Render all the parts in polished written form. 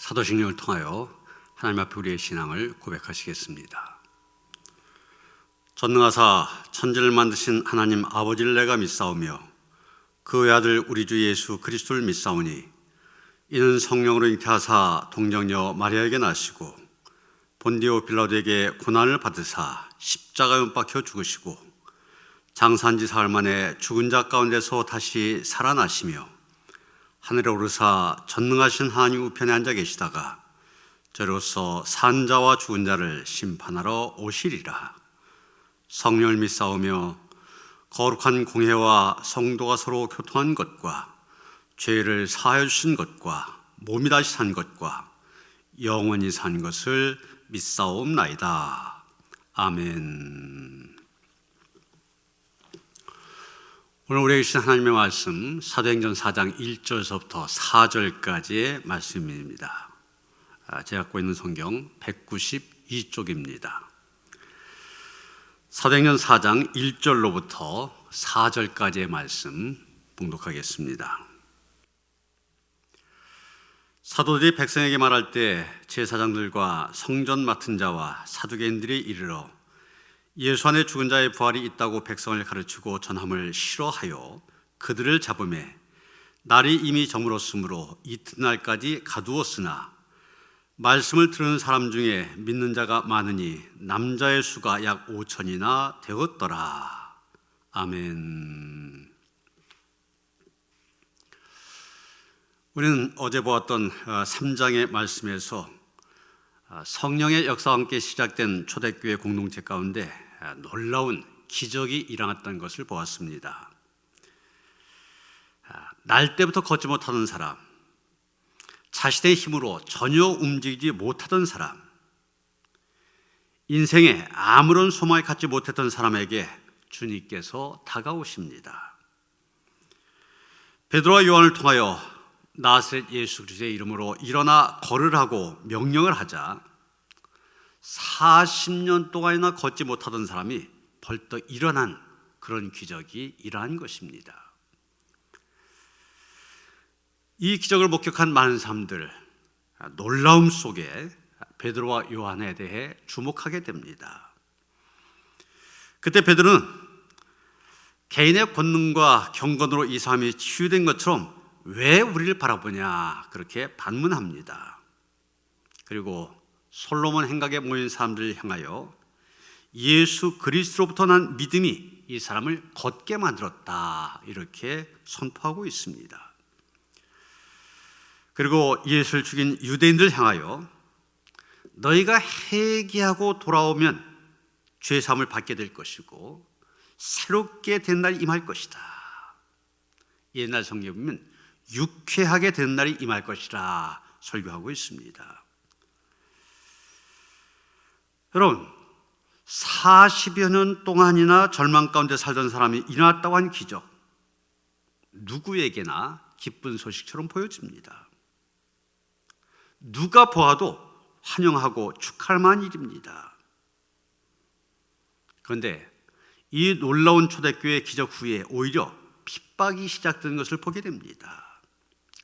사도신경을 통하여 하나님 앞에 우리의 신앙을 고백하시겠습니다. 전능하사 천지를 만드신 하나님 아버지를 내가 믿사오며 그 외아들 우리 주 예수 그리스도를 믿사오니 이는 성령으로 잉태하사 동정녀 마리아에게 나시고 본디오 빌라도에게 고난을 받으사 십자가에 못 박혀 죽으시고 장사한 지 사흘 만에 죽은 자 가운데서 다시 살아나시며 하늘에 오르사 전능하신 하나님 우편에 앉아 계시다가 저로서 산 자와 죽은 자를 심판하러 오시리라. 성령을 믿사오며 거룩한 공회와 성도가 서로 교통한 것과 죄를 사하여 주신 것과 몸이 다시 산 것과 영원히 산 것을 믿사옵나이다. 아멘. 오늘 우리에게 주신 하나님의 말씀 사도행전 4장 1절서부터 4절까지의 말씀입니다. 제가 갖고 있는 성경 192쪽입니다. 사도행전 4장 1절로부터 4절까지의 말씀 봉독하겠습니다. 사도들이 백성에게 말할 때 제사장들과 성전 맡은 자와 사두개인들이 이르러 예수 안에 죽은 자의 부활이 있다고 백성을 가르치고 전함을 싫어하여 그들을 잡음에 날이 이미 저물었으므로 이튿날까지 가두었으나 말씀을 들은 사람 중에 믿는 자가 많으니 남자의 수가 약 5천이나 되었더라. 아멘. 우리는 어제 보았던 3장의 말씀에서 성령의 역사와 함께 시작된 초대교회 공동체 가운데 놀라운 기적이 일어났던 것을 보았습니다. 날 때부터 걷지 못하던 사람, 자신의 힘으로 전혀 움직이지 못하던 사람, 인생에 아무런 소망을 갖지 못했던 사람에게 주님께서 다가오십니다. 베드로와 요한을 통하여 나사렛 예수 그리스도의 이름으로 일어나 걸으라고 명령을 하자 40년 동안이나 걷지 못하던 사람이 벌떡 일어난 그런 기적이 일어난 것입니다. 이 기적을 목격한 많은 사람들, 놀라움 속에 베드로와 요한에 대해 주목하게 됩니다. 그때 베드로는 개인의 권능과 경건으로 이 사람이 치유된 것처럼 왜 우리를 바라보냐 그렇게 반문합니다. 그리고 솔로몬 행각에 모인 사람들을 향하여 예수 그리스도로부터 난 믿음이 이 사람을 걷게 만들었다 이렇게 선포하고 있습니다. 그리고 예수를 죽인 유대인들 향하여 너희가 회개하고 돌아오면 죄 사함을 받게 될 것이고 새롭게 된 날이 임할 것이다. 옛날 성경에 보면 유쾌하게 된 날이 임할 것이라 설교하고 있습니다. 여러분, 40여 년 동안이나 절망 가운데 살던 사람이 일어났다고 한 기적, 누구에게나 기쁜 소식처럼 보여집니다. 누가 보아도 환영하고 축하할 만한 일입니다. 그런데 이 놀라운 초대교회 기적 후에 오히려 핍박이 시작되는 것을 보게 됩니다.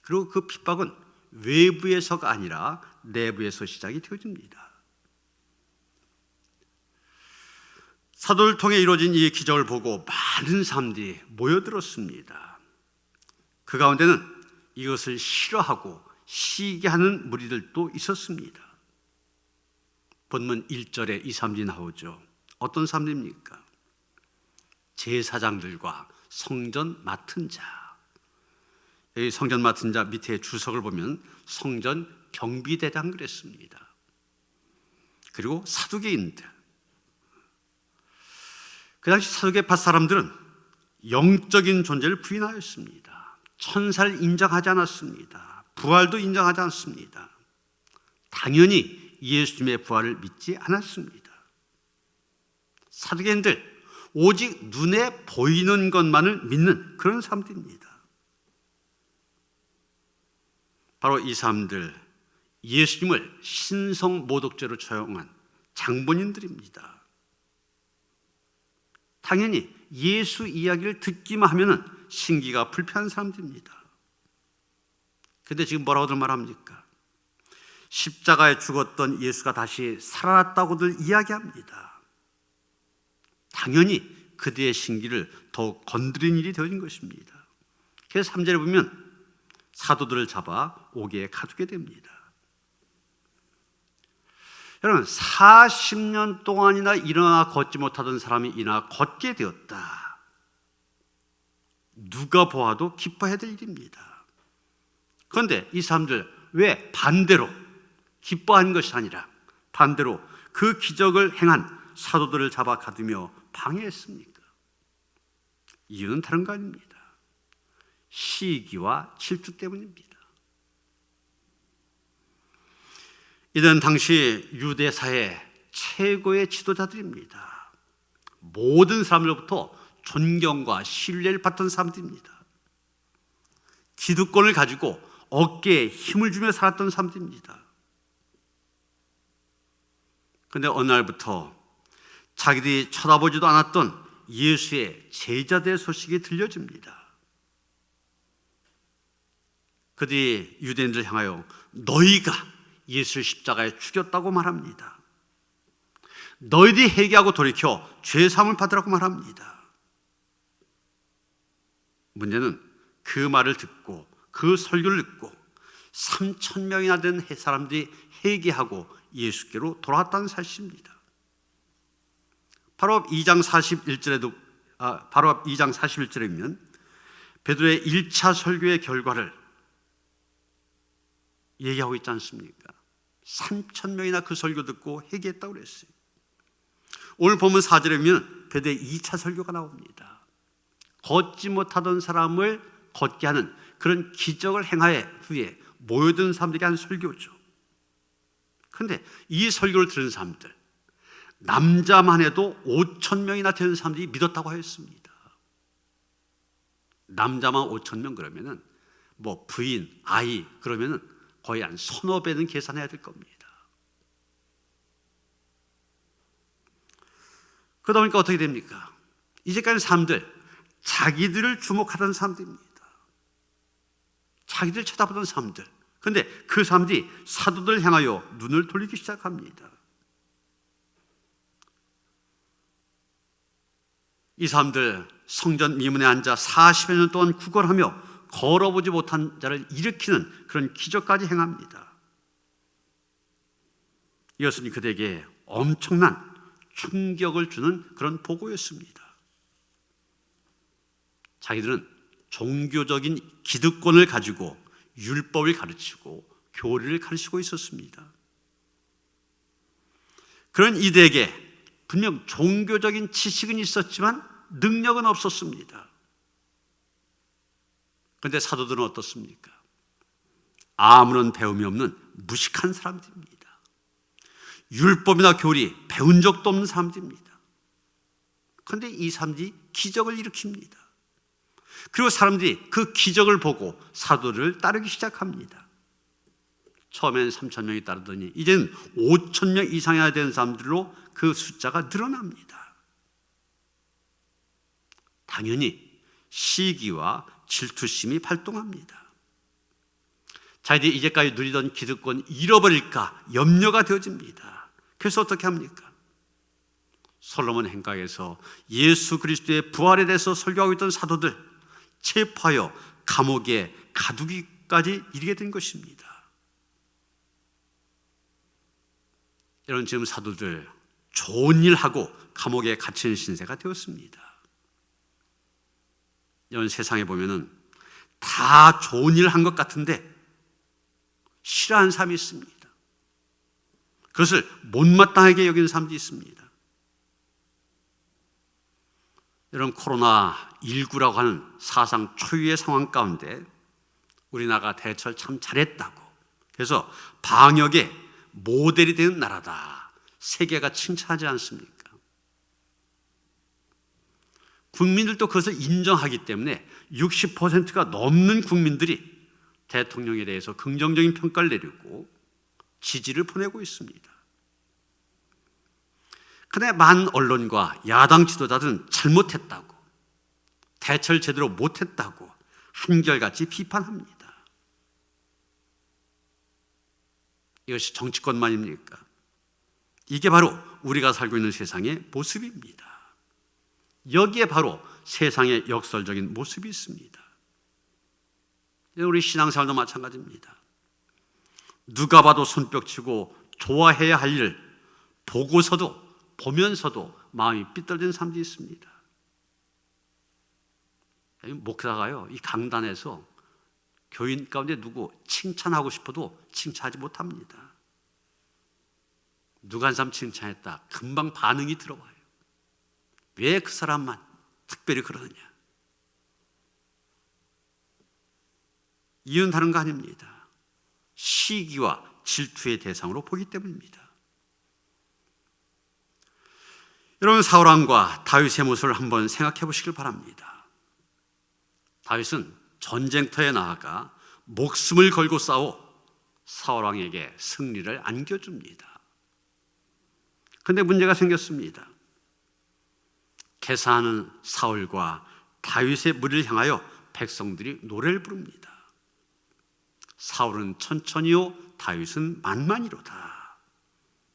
그리고 그 핍박은 외부에서가 아니라 내부에서 시작이 되어집니다. 사도를 통해 이루어진 이 기적을 보고 많은 사람들이 모여들었습니다. 그 가운데는 이것을 싫어하고 시기하는 무리들도 있었습니다. 본문 1절에 이 사람들이 나오죠. 어떤 사람들입니까? 제사장들과 성전 맡은 자. 여기 성전 맡은 자 밑에 주석을 보면 성전 경비대장 그랬습니다. 그리고 사두개인들. 그 당시 사두개파 사람들은 영적인 존재를 부인하였습니다. 천사를 인정하지 않았습니다. 부활도 인정하지 않습니다. 당연히 예수님의 부활을 믿지 않았습니다. 사두개인들 오직 눈에 보이는 것만을 믿는 그런 사람들입니다. 바로 이 사람들, 예수님을 신성 모독죄로 처형한 장본인들입니다. 당연히 예수 이야기를 듣기만 하면 신기가 불편한 사람들입니다. 그런데 지금 뭐라고들 말합니까? 십자가에 죽었던 예수가 다시 살아났다고들 이야기합니다. 당연히 그들의 신기를 더욱 건드린 일이 되어진 것입니다. 그래서 3절에 보면 사도들을 잡아 옥에 가두게 됩니다. 여러분, 40년 동안이나 일어나 걷지 못하던 사람이 일어나 걷게 되었다. 누가 보아도 기뻐해야 될 일입니다. 그런데 이 사람들 왜 반대로 기뻐한 것이 아니라 반대로 그 기적을 행한 사도들을 잡아 가두며 방해했습니까? 이유는 다른 거 아닙니다. 시기와 질투 때문입니다. 이들은 당시 유대사의 최고의 지도자들입니다. 모든 사람들로부터 존경과 신뢰를 받던 사람들입니다. 기득권을 가지고 어깨에 힘을 주며 살았던 사람들입니다. 그런데 어느 날부터 자기들이 쳐다보지도 않았던 예수의 제자들의 소식이 들려집니다. 그들이 유대인들을 향하여 너희가 예수를 십자가에 죽였다고 말합니다. 너희들이 회개하고 돌이켜 죄사함을 받으라고 말합니다. 문제는 그 말을 듣고 그 설교를 듣고 3,000명이나 된 사람들이 회개하고 예수께로 돌아왔다는 사실입니다. 바로 앞 2장 41절에 보면 베드로의 1차 설교의 결과를 얘기하고 있지 않습니까? 3,000명이나 그 설교 듣고 회개했다고 그랬어요. 오늘 보면 4절에 보면 베드로의 2차 설교가 나옵니다. 걷지 못하던 사람을 걷게 하는 그런 기적을 행하에 후에 모여든 사람들에게 한 설교죠. 그런데 이 설교를 들은 사람들, 남자만 해도 5,000명이나 되는 사람들이 믿었다고 하였습니다. 남자만 5,000명 그러면은 뭐 부인, 아이 그러면은 거의 한 서너 배는 계산해야 될 겁니다. 그러다 보니까 어떻게 됩니까? 이제까지 사람들, 자기들을 주목하던 사람들입니다. 자기들 쳐다보던 사람들. 그런데 그 사람들이 사도들을 향하여 눈을 돌리기 시작합니다. 이 사람들 성전 미문에 앉아 40여 년 동안 구걸하며 걸어보지 못한 자를 일으키는 그런 기적까지 행합니다. 이것은 그들에게 엄청난 충격을 주는 그런 보고였습니다. 자기들은 종교적인 기득권을 가지고 율법을 가르치고 교리를 가르치고 있었습니다. 그런 이들에게 분명 종교적인 지식은 있었지만 능력은 없었습니다. 그런데 사도들은 어떻습니까? 아무런 배움이 없는 무식한 사람들입니다. 율법이나 교리 배운 적도 없는 사람들입니다. 그런데 이 사람들이 기적을 일으킵니다. 그리고 사람들이 그 기적을 보고 사도를 따르기 시작합니다. 처음엔 3,000명이 따르더니 이제는 5,000명 이상이나 되는 사람들로 그 숫자가 늘어납니다. 당연히 시기와 질투심이 발동합니다. 자기들이 이제까지 누리던 기득권 잃어버릴까 염려가 되어집니다. 그래서 어떻게 합니까? 솔로몬 행각에서 예수 그리스도의 부활에 대해서 설교하고 있던 사도들 체포하여 감옥에 가두기까지 이르게 된 것입니다. 이런 지금 사도들 좋은 일 하고 감옥에 갇히는 신세가 되었습니다. 이런 세상에 보면은 다 좋은 일 한 것 같은데 싫어하는 사람이 있습니다. 그것을 못마땅하게 여기는 사람도 있습니다. 여러분, 코로나19라고 하는 사상 초유의 상황 가운데 우리나라가 대처를 참 잘했다고, 그래서 방역의 모델이 되는 나라다, 세계가 칭찬하지 않습니까? 국민들도 그것을 인정하기 때문에 60%가 넘는 국민들이 대통령에 대해서 긍정적인 평가를 내리고 지지를 보내고 있습니다. 그런데 많은 언론과 야당 지도자들은 잘못했다고, 대처를 제대로 못했다고 한결같이 비판합니다. 이것이 정치권만입니까? 이게 바로 우리가 살고 있는 세상의 모습입니다. 여기에 바로 세상의 역설적인 모습이 있습니다. 우리 신앙생활도 마찬가지입니다. 누가 봐도 손뼉치고 좋아해야 할 일 보고서도 보면서도 마음이 삐뚤어진 사람들이 있습니다. 목사가요, 이 강단에서 교인 가운데 누구 칭찬하고 싶어도 칭찬하지 못합니다. 누가 한 사람 칭찬했다, 금방 반응이 들어와요. 왜 그 사람만 특별히 그러느냐? 이유는 다른 거 아닙니다. 시기와 질투의 대상으로 보기 때문입니다. 여러분, 사울왕과 다윗의 모습을 한번 생각해 보시길 바랍니다. 다윗은 전쟁터에 나아가 목숨을 걸고 싸워 사울왕에게 승리를 안겨줍니다. 그런데 문제가 생겼습니다. 개사하는 사울과 다윗의 무리를 향하여 백성들이 노래를 부릅니다. 사울은 천천히요, 다윗은 만만히로다.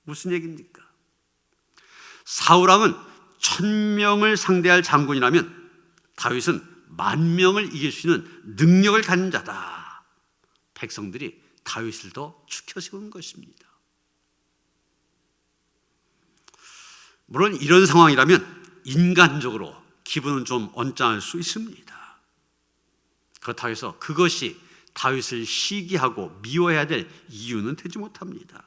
무슨 얘기입니까? 사울왕은 1000명을 상대할 장군이라면 다윗은 10,000명을 이길 수 있는 능력을 가진 자다. 백성들이 다윗을 더 추켜 세운 것입니다. 물론 이런 상황이라면 인간적으로 기분은 좀 언짢을 수 있습니다. 그렇다고 해서 그것이 다윗을 시기하고 미워해야 될 이유는 되지 못합니다.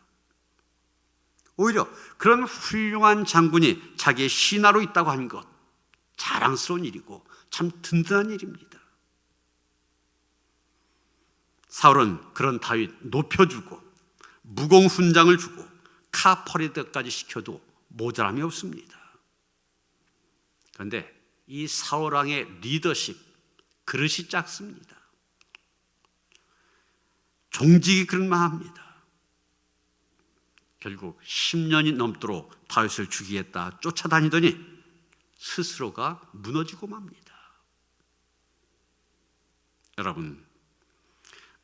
오히려 그런 훌륭한 장군이 자기의 신하로 있다고 하는 것, 자랑스러운 일이고 참 든든한 일입니다. 사울은 그런 다윗 높여주고 무공훈장을 주고 카퍼레드까지 시켜도 모자람이 없습니다. 그런데 이 사울왕의 리더십 그릇이 작습니다. 종직이 그럴만합니다. 결국 10년이 넘도록 다윗을 죽이겠다 쫓아다니더니 스스로가 무너지고 맙니다. 여러분,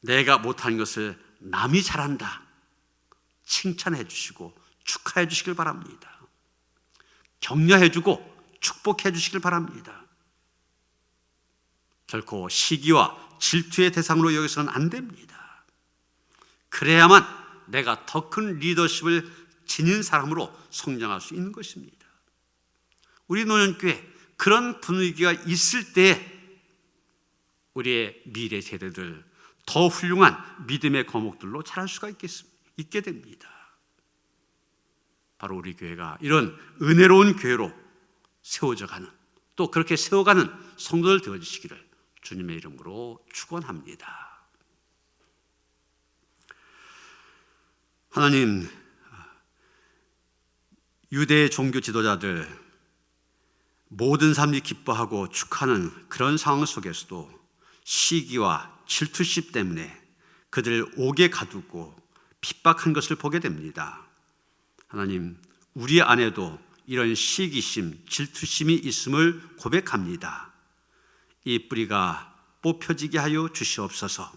내가 못하는 것을 남이 잘한다 칭찬해 주시고 축하해 주시길 바랍니다. 격려해 주고 축복해 주시길 바랍니다. 결코 시기와 질투의 대상으로 여기서는 안 됩니다. 그래야만 내가 더 큰 리더십을 지닌 사람으로 성장할 수 있는 것입니다. 우리 노년교회 그런 분위기가 있을 때 우리의 미래 세대들 더 훌륭한 믿음의 거목들로 자랄 수가 있게 됩니다. 바로 우리 교회가 이런 은혜로운 교회로 세워져가는, 또 그렇게 세워가는 성도들 되어주시기를 주님의 이름으로 축원합니다. 하나님, 유대 종교 지도자들 모든 사람들이 기뻐하고 축하하는 그런 상황 속에서도 시기와 질투심 때문에 그들을 옥에 가두고 핍박한 것을 보게 됩니다. 하나님, 우리 안에도 이런 시기심, 질투심이 있음을 고백합니다. 이 뿌리가 뽑혀지게 하여 주시옵소서.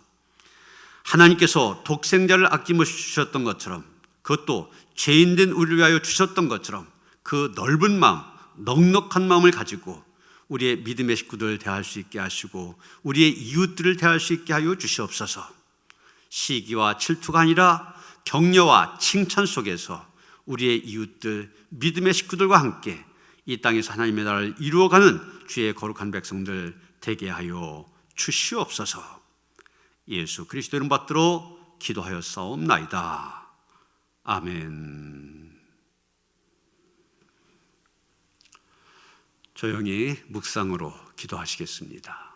하나님께서 독생자를 아낌없이 주셨던 것처럼, 그것도 죄인된 우리를 위하여 주셨던 것처럼 그 넓은 마음, 넉넉한 마음을 가지고 우리의 믿음의 식구들을 대할 수 있게 하시고 우리의 이웃들을 대할 수 있게 하여 주시옵소서. 시기와 질투가 아니라 격려와 칭찬 속에서 우리의 이웃들, 믿음의 식구들과 함께 이 땅에서 하나님의 나라를 이루어가는 주의 거룩한 백성들 되게 하여 주시옵소서. 예수 그리스도 이름 받들어 기도하여 싸움나이다. 아멘. 조용히 묵상으로 기도하시겠습니다.